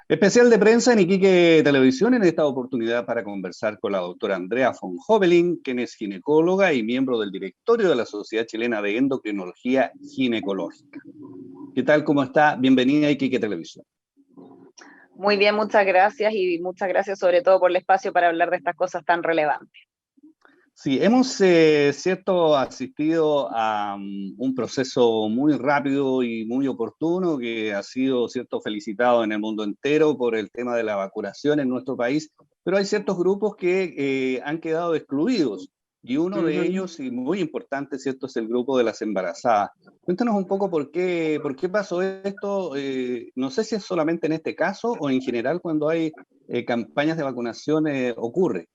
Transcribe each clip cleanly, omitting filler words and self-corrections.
Especial de prensa en Iquique Televisión en esta oportunidad para conversar con la doctora Andrea von Hobelin, quien es ginecóloga y miembro del directorio de la Sociedad Chilena de Endocrinología Ginecológica. ¿Qué tal? ¿Cómo está? Bienvenida a Iquique Televisión. Muy bien, muchas gracias y muchas gracias sobre todo por el espacio para hablar de estas cosas tan relevantes. Sí, hemos asistido a un proceso muy rápido y muy oportuno que ha sido felicitado en el mundo entero por el tema de la vacunación en nuestro país, pero hay ciertos grupos que han quedado excluidos y uno de ellos, y muy importante, ¿cierto?, es el grupo de las embarazadas. Cuéntanos un poco por qué pasó esto. No sé si es solamente en este caso o en general cuando hay campañas de vacunación ocurre.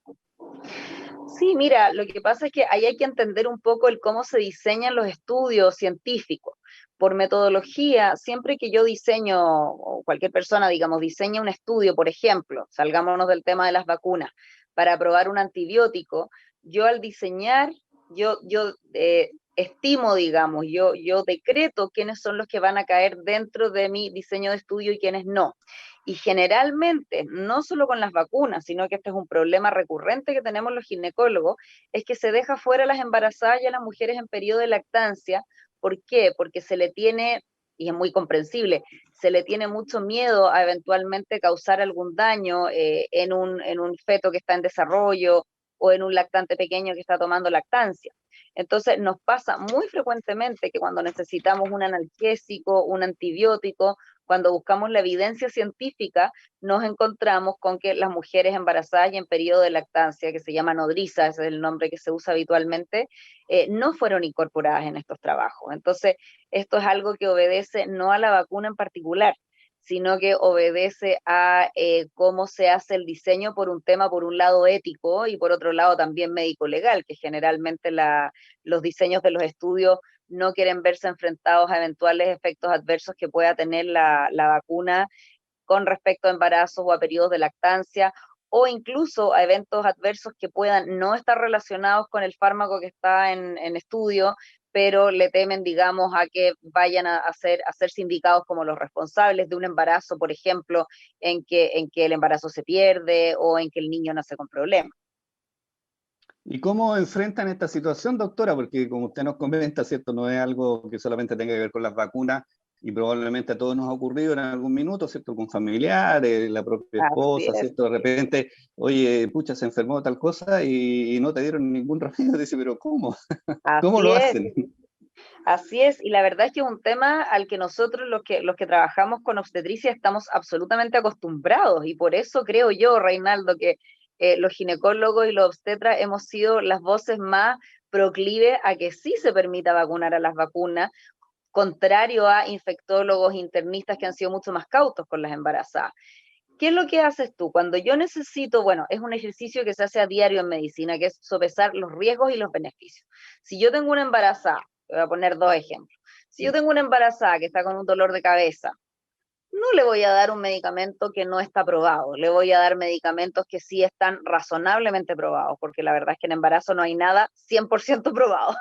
Sí, mira, lo que pasa es que ahí hay que entender un poco el cómo se diseñan los estudios científicos. Por metodología, siempre que yo diseño, o cualquier persona, digamos, diseña un estudio, por ejemplo, salgámonos del tema de las vacunas, para probar un antibiótico, yo al diseñar, yo estimo, digamos, yo decreto quiénes son los que van a caer dentro de mi diseño de estudio y quiénes no. Y generalmente, no solo con las vacunas, sino que este es un problema recurrente que tenemos los ginecólogos, es que se deja fuera a las embarazadas y a las mujeres en periodo de lactancia. ¿Por qué? Porque se le tiene, y es muy comprensible, se le tiene mucho miedo a eventualmente causar algún daño en un feto que está en desarrollo o en un lactante pequeño que está tomando lactancia. Entonces nos pasa muy frecuentemente que cuando necesitamos un analgésico, un antibiótico, cuando buscamos la evidencia científica, nos encontramos con que las mujeres embarazadas y en periodo de lactancia, que se llama nodriza, ese es el nombre que se usa habitualmente, no fueron incorporadas en estos trabajos. Entonces, esto es algo que obedece no a la vacuna en particular, sino que obedece a cómo se hace el diseño por un tema, por un lado ético y por otro lado también médico-legal, que generalmente los diseños de los estudios no quieren verse enfrentados a eventuales efectos adversos que pueda tener la vacuna con respecto a embarazos o a periodos de lactancia, o incluso a eventos adversos que puedan no estar relacionados con el fármaco que está en estudio, pero le temen, digamos, a que vayan a ser sindicados como los responsables de un embarazo, por ejemplo, en que el embarazo se pierde o en que el niño nace con problemas. ¿Y cómo enfrentan esta situación, doctora? Porque como usted nos comenta, ¿cierto? No es algo que solamente tenga que ver con las vacunas y probablemente a todos nos ha ocurrido en algún minuto, ¿cierto? Con familiares, la propia Así esposa, es. ¿cierto? De repente, oye, pucha, se enfermó tal cosa y no te dieron ningún remedio. Dice, pero ¿cómo? ¿Cómo Así lo es. hacen? Así es, y la verdad es que es un tema al que nosotros los que trabajamos con obstetricia estamos absolutamente acostumbrados y por eso creo yo, Reinaldo, que los ginecólogos y los obstetras hemos sido las voces más proclives a que sí se permita vacunar a las vacunas, contrario a infectólogos, internistas que han sido mucho más cautos con las embarazadas. ¿Qué es lo que haces tú? Cuando yo necesito, bueno, es un ejercicio que se hace a diario en medicina, que es sopesar los riesgos y los beneficios. Si yo tengo una embarazada, te voy a poner dos ejemplos. Si yo tengo una embarazada que está con un dolor de cabeza, no le voy a dar un medicamento que no está probado, le voy a dar medicamentos que sí están razonablemente probados, porque la verdad es que en embarazo no hay nada 100% probado,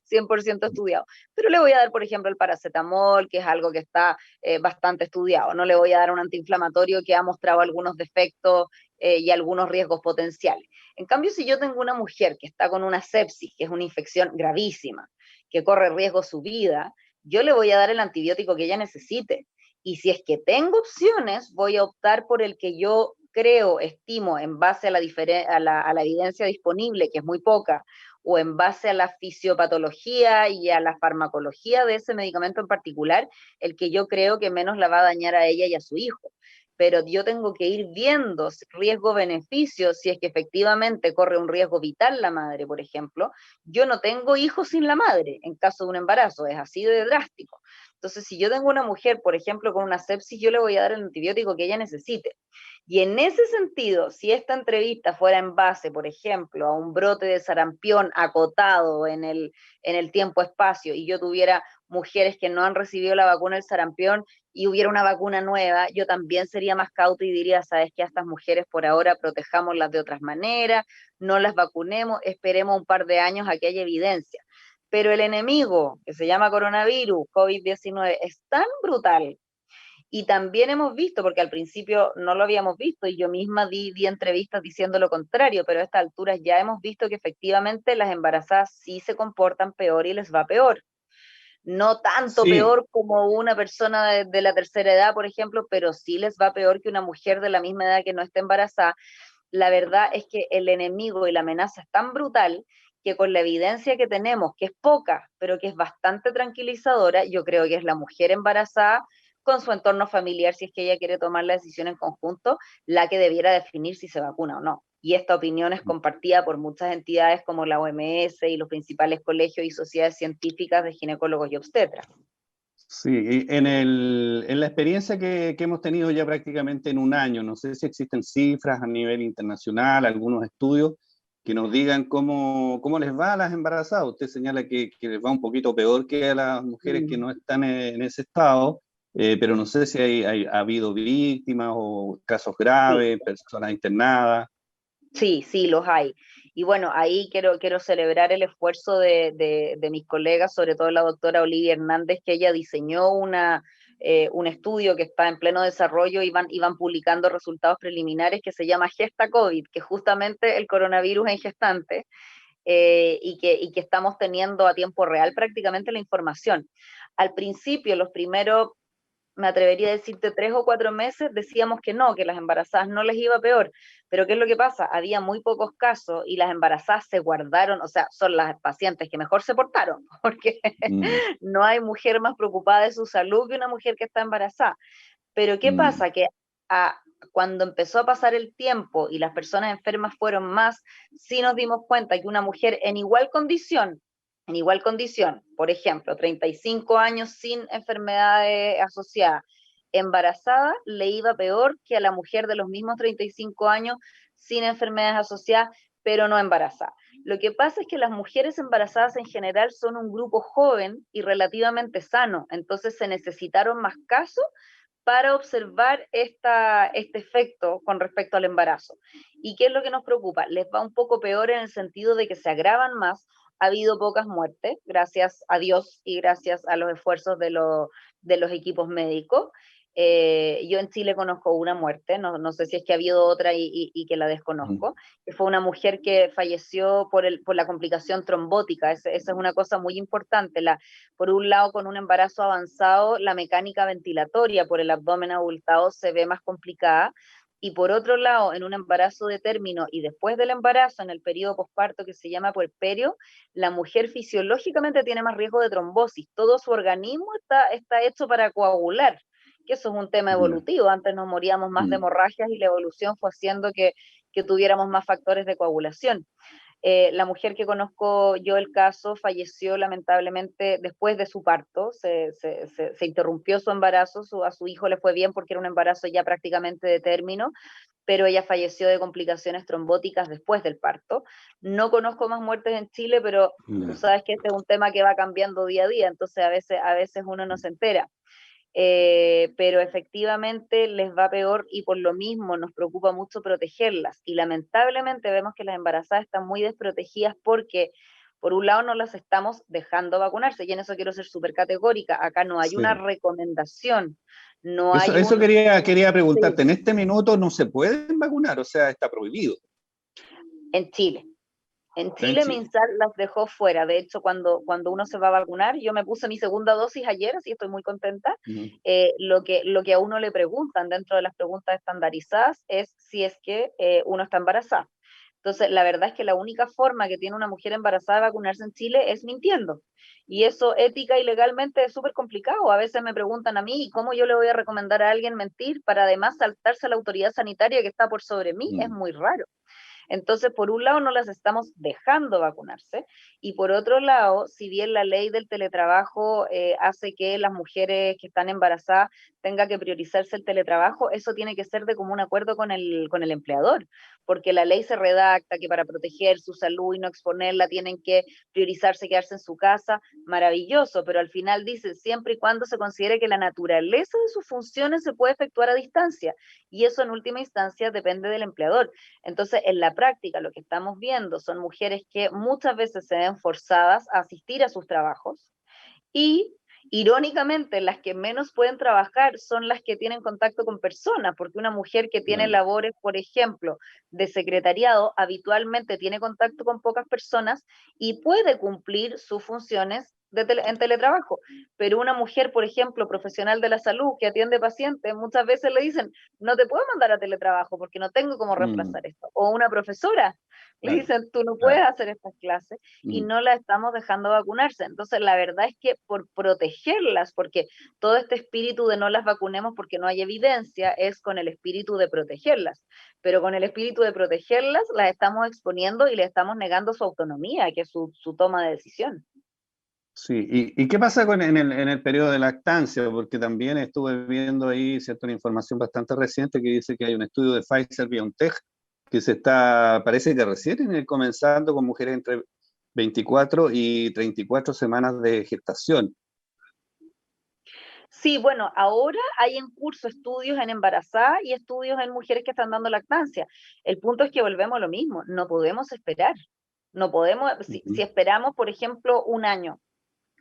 100% estudiado. Pero le voy a dar, por ejemplo, el paracetamol, que es algo que está bastante estudiado. No le voy a dar un antiinflamatorio que ha mostrado algunos defectos y algunos riesgos potenciales. En cambio, si yo tengo una mujer que está con una sepsis, que es una infección gravísima, que corre riesgo su vida, yo le voy a dar el antibiótico que ella necesite. Y si es que tengo opciones, voy a optar por el que yo creo, estimo, en base a a la evidencia disponible, que es muy poca, o en base a la fisiopatología y a la farmacología de ese medicamento en particular, el que yo creo que menos la va a dañar a ella y a su hijo. Pero yo tengo que ir viendo riesgo-beneficio, si es que efectivamente corre un riesgo vital la madre, por ejemplo. Yo no tengo hijos sin la madre en caso de un embarazo, es así de drástico. Entonces, si yo tengo una mujer, por ejemplo, con una sepsis, yo le voy a dar el antibiótico que ella necesite. Y en ese sentido, si esta entrevista fuera en base, por ejemplo, a un brote de sarampión acotado en el tiempo-espacio y yo tuviera mujeres que no han recibido la vacuna del sarampión y hubiera una vacuna nueva, yo también sería más cauta y diría, sabes que a estas mujeres por ahora protejámoslas de otras maneras, no las vacunemos, esperemos un par de años a que haya evidencia. Pero el enemigo, que se llama coronavirus, COVID-19, es tan brutal Y también hemos visto, porque al principio no lo habíamos visto, y yo misma di entrevistas diciendo lo contrario, pero a estas alturas ya hemos visto que efectivamente las embarazadas sí se comportan peor y les va peor. No tanto Sí, peor como una persona de la tercera edad, por ejemplo, pero sí les va peor que una mujer de la misma edad que no esté embarazada. La verdad es que el enemigo y la amenaza es tan brutal que con la evidencia que tenemos, que es poca, pero que es bastante tranquilizadora, yo creo que es la mujer embarazada con su entorno familiar, si es que ella quiere tomar la decisión en conjunto, la que debiera definir si se vacuna o no. Y esta opinión es compartida por muchas entidades como la OMS y los principales colegios y sociedades científicas de ginecólogos y obstetras. sí, y en la experiencia que hemos tenido ya prácticamente en un año, no sé si existen cifras a nivel internacional, algunos estudios que nos digan cómo les va a las embarazadas. Usted señala que les va un poquito peor que a las mujeres que Mm. no están en ese estado, pero no sé si ha habido víctimas o casos Sí. graves, personas internadas. Sí, sí, los hay. Y bueno, ahí quiero celebrar el esfuerzo de mis colegas, sobre todo la doctora Olivia Hernández, que ella diseñó un estudio que está en pleno desarrollo y van publicando resultados preliminares que se llama Gesta COVID, que es justamente el coronavirus en gestante, y que estamos teniendo a tiempo real prácticamente la información. Al principio, los primeros, me atrevería a decirte 3 o 4 meses, decíamos que no, que las embarazadas no les iba peor. Pero ¿qué es lo que pasa? Había muy pocos casos y las embarazadas se guardaron, o sea, son las pacientes que mejor se portaron, porque Mm, no hay mujer más preocupada de su salud que una mujer que está embarazada. Pero ¿qué mm, pasa? Que a, cuando empezó a pasar el tiempo y las personas enfermas fueron más, sí nos dimos cuenta que una mujer en igual condición, por ejemplo, 35 años sin enfermedades asociadas, embarazada, le iba peor que a la mujer de los mismos 35 años sin enfermedades asociadas, pero no embarazada. Lo que pasa es que las mujeres embarazadas en general son un grupo joven y relativamente sano, entonces se necesitaron más casos para observar este efecto con respecto al embarazo. ¿Y qué es lo que nos preocupa? Les va un poco peor en el sentido de que se agravan más, ha habido pocas muertes, gracias a Dios y gracias a los esfuerzos de los equipos médicos. Yo en Chile conozco una muerte, no sé si es que ha habido otra y que la mm. desconozco, que fue una mujer que falleció por la complicación trombótica. Esa es una cosa muy importante. Por un lado, con un embarazo avanzado, la mecánica ventilatoria por el abdomen abultado se ve más complicada. Y por otro lado, en un embarazo de término y después del embarazo, en el periodo posparto que se llama puerperio, la mujer fisiológicamente tiene más riesgo de trombosis. Todo su organismo está hecho para coagular, que eso es un tema Ya, evolutivo. Antes nos moríamos más de mm. hemorragias y la evolución fue haciendo que tuviéramos más factores de coagulación. La mujer que conozco yo el caso falleció lamentablemente después de su parto, se interrumpió su embarazo, a su hijo le fue bien porque era un embarazo ya prácticamente de término, pero ella falleció de complicaciones trombóticas después del parto. No conozco más muertes en Chile, pero tú Ya. sabes que este es un tema que va cambiando día a día, entonces a veces uno no se entera. Pero efectivamente les va peor y por lo mismo nos preocupa mucho protegerlas. Y lamentablemente vemos que las embarazadas están muy desprotegidas porque, por un lado, no las estamos dejando vacunarse, y en eso quiero ser súper categórica. Acá no hay una Sí. recomendación, no Eso, hay eso un... quería Sí, preguntarte. En este minuto no se pueden vacunar, o sea, está prohibido. en Chile. En Está en Chile Chile. MinSal las dejó fuera. De hecho, cuando uno se va a vacunar, yo me puse mi segunda dosis ayer, así estoy muy contenta. Ujú. Lo que a uno le preguntan dentro de las preguntas estandarizadas es si es que uno está embarazada. Entonces, la verdad es que la única forma que tiene una mujer embarazada de vacunarse en Chile es mintiendo. Y eso ética y legalmente es súper complicado. A veces me preguntan a mí, ¿y cómo yo le voy a recomendar a alguien mentir para además saltarse a la autoridad sanitaria que está por sobre mí? Es Mm. muy raro. Entonces, por un lado, no las estamos dejando vacunarse y por otro lado, si bien la ley del teletrabajo hace que las mujeres que están embarazadas tenga que priorizarse el teletrabajo, eso tiene que ser de común acuerdo con el empleador, porque la ley se redacta que para proteger su salud y no exponerla tienen que priorizarse quedarse en su casa, maravilloso, pero al final dice siempre y cuando se considere que la naturaleza de sus funciones se puede efectuar a distancia y eso en última instancia depende del empleador. Entonces, en la práctica, lo que estamos viendo son mujeres que muchas veces se ven forzadas a asistir a sus trabajos y Irónicamente, las que menos pueden trabajar son las que tienen contacto con personas, porque una mujer que tiene labores, por ejemplo, de secretariado, habitualmente tiene contacto con pocas personas y puede cumplir sus funciones en teletrabajo. Pero una mujer, por ejemplo, profesional de la salud que atiende pacientes, muchas veces le dicen, no te puedo mandar a teletrabajo porque no tengo cómo Mm, reemplazar esto. O una profesora, le claro, dicen, tú no puedes claro. hacer estas clases y Mm, no la estamos dejando vacunarse. Entonces, la verdad es que por protegerlas, porque todo este espíritu de no las vacunemos porque no hay evidencia, es con el espíritu de protegerlas. Pero con el espíritu de protegerlas, las estamos exponiendo y le estamos negando su autonomía, que es su toma de decisión. sí, ¿y qué pasa en el periodo de lactancia? Porque también estuve viendo ahí, ¿cierto?, una información bastante reciente que dice que hay un estudio de Pfizer-BioNTech que parece que recién comenzando con mujeres entre 24 y 34 semanas de gestación. Sí, bueno, ahora hay en curso estudios en embarazadas y estudios en mujeres que están dando lactancia. El punto es que volvemos a lo mismo, no podemos esperar. No podemos, si Ujú, esperamos, por ejemplo, un año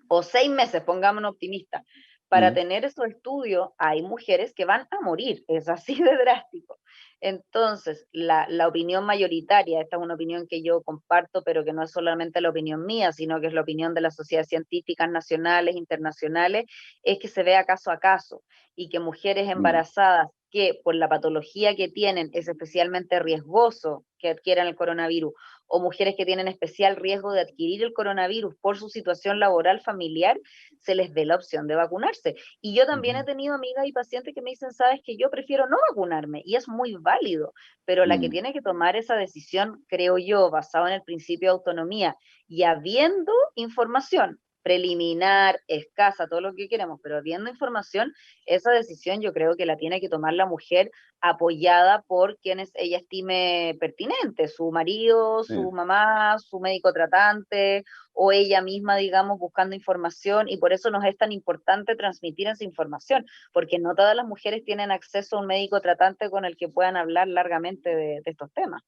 o 6 meses, pongámonos optimistas, para ujú, tener esos estudios, hay mujeres que van a morir, es así de drástico. Entonces, la opinión mayoritaria, esta es una opinión que yo comparto, pero que no es solamente la opinión mía, sino que es la opinión de las sociedades científicas nacionales, internacionales, es que se vea caso a caso y que mujeres mm, embarazadas que por la patología que tienen es especialmente riesgoso que adquieran el coronavirus, o mujeres que tienen especial riesgo de adquirir el coronavirus por su situación laboral familiar, se les dé la opción de vacunarse. Y yo también he ujú, tenido amigas y pacientes que me dicen, sabes que yo prefiero no vacunarme, y es muy válido, pero la que mm. tiene que tomar esa decisión, creo yo, basado en el principio de autonomía y habiendo información preliminar, escasa, todo lo que queremos, pero habiendo información, esa decisión yo creo que la tiene que tomar la mujer apoyada por quienes ella estime pertinente, su marido, Sí. su mamá, su médico tratante o ella misma, digamos, buscando información, y por eso nos es tan importante transmitir esa información, porque no todas las mujeres tienen acceso a un médico tratante con el que puedan hablar largamente de estos temas.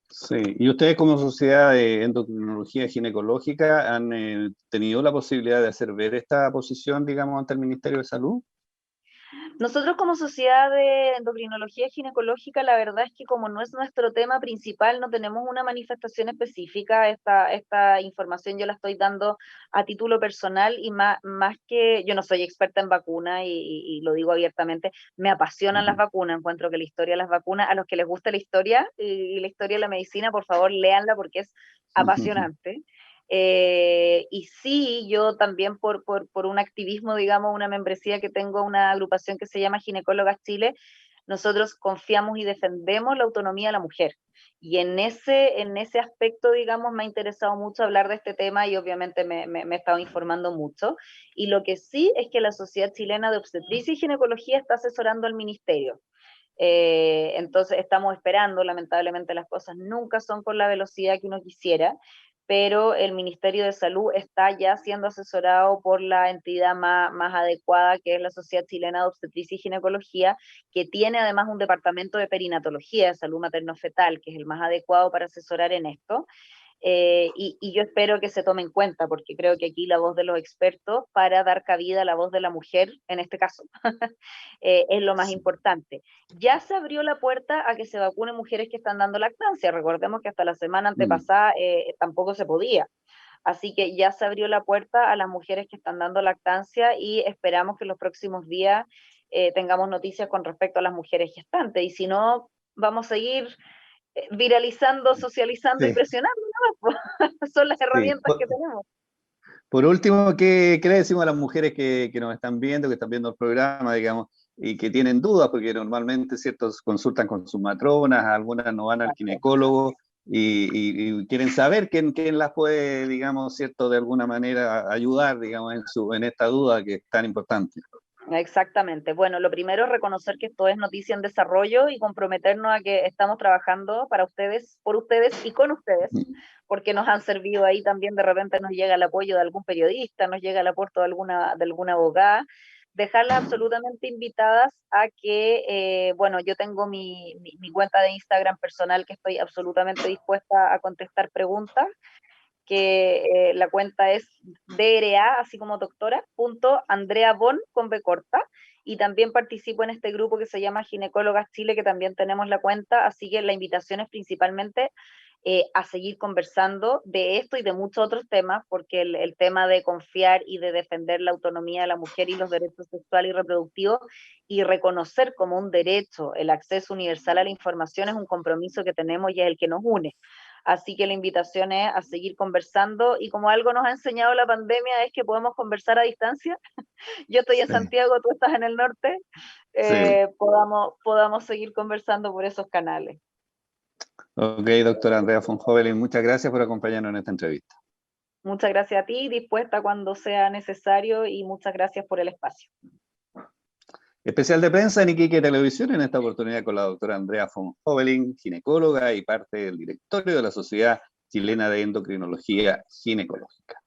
Sí, y ustedes como sociedad de endocrinología ginecológica han tenido la posibilidad de hacer ver esta posición, digamos, ante el Ministerio de Salud. Nosotros como sociedad de endocrinología ginecológica, la verdad es que como no es nuestro tema principal, no tenemos una manifestación específica. Esta información yo la estoy dando a título personal y más que yo no soy experta en vacunas y lo digo abiertamente, me apasionan las Ujú, vacunas, encuentro que la historia de las vacunas, a los que les gusta la historia y la historia de la medicina, por favor, léanla porque es ujú, apasionante. Y sí, yo también por un activismo, digamos, una membresía que tengo, una agrupación que se llama Ginecólogas Chile, nosotros confiamos y defendemos la autonomía de la mujer. Y en ese aspecto, digamos, me ha interesado mucho hablar de este tema y obviamente me he estado informando mucho. Y lo que sí es que la Sociedad Chilena de Obstetricia y Ginecología está asesorando al ministerio. Entonces estamos esperando, lamentablemente las cosas nunca son con la velocidad que uno quisiera, pero el Ministerio de Salud está ya siendo asesorado por la entidad más adecuada, que es la Sociedad Chilena de Obstetricia y Ginecología, que tiene además un departamento de perinatología, de salud materno-fetal, que es el más adecuado para asesorar en esto. Y yo espero que se tome en cuenta, porque creo que aquí la voz de los expertos para dar cabida a la voz de la mujer, en este caso, es lo más sí, importante. Ya se abrió la puerta a que se vacunen mujeres que están dando lactancia. Recordemos que hasta la semana mm, antepasada tampoco se podía. Así que ya se abrió la puerta a las mujeres que están dando lactancia y esperamos que en los próximos días tengamos noticias con respecto a las mujeres gestantes. Y si no, vamos a seguir viralizando, socializando y sí, presionando, ¿no? Son las sí. herramientas que tenemos. Por último, ¿qué le decimos a las mujeres que nos están viendo, que están viendo el programa, digamos, y que tienen dudas, porque normalmente, ciertos consultan con sus matronas, algunas no van al Exacto. ginecólogo y quieren saber quién las puede, digamos, cierto, de alguna manera ayudar, digamos, en esta duda que es tan importante? Exactamente. Bueno, lo primero es reconocer que esto es noticia en desarrollo y comprometernos a que estamos trabajando para ustedes, por ustedes y con ustedes, porque nos han servido ahí también, de repente nos llega el apoyo de algún periodista, nos llega el aporte de alguna abogada, dejarlas absolutamente invitadas a que, bueno, yo tengo mi cuenta de Instagram personal que estoy absolutamente dispuesta a contestar preguntas. que la cuenta es DRA, así como doctora, .Andrea Bon, con B corta, y también participo en este grupo que se llama Ginecólogas Chile, que también tenemos la cuenta, así que la invitación es principalmente a seguir conversando de esto y de muchos otros temas, porque el tema de confiar y de defender la autonomía de la mujer y los derechos sexuales y reproductivos y reconocer como un derecho el acceso universal a la información es un compromiso que tenemos y es el que nos une. Así que la invitación es a seguir conversando y como algo nos ha enseñado la pandemia es que podemos conversar a distancia. Yo estoy en Sí, Santiago, tú estás en el norte, sí. podamos seguir conversando por esos canales. Ok, doctora Andrea von Hovelin, muchas gracias por acompañarnos en esta entrevista. Muchas gracias a ti, dispuesta cuando sea necesario y muchas gracias por el espacio. Especial de prensa en Iquique Televisión, en esta oportunidad con la doctora Andrea von Hovelin, ginecóloga y parte del directorio de la Sociedad Chilena de Endocrinología Ginecológica.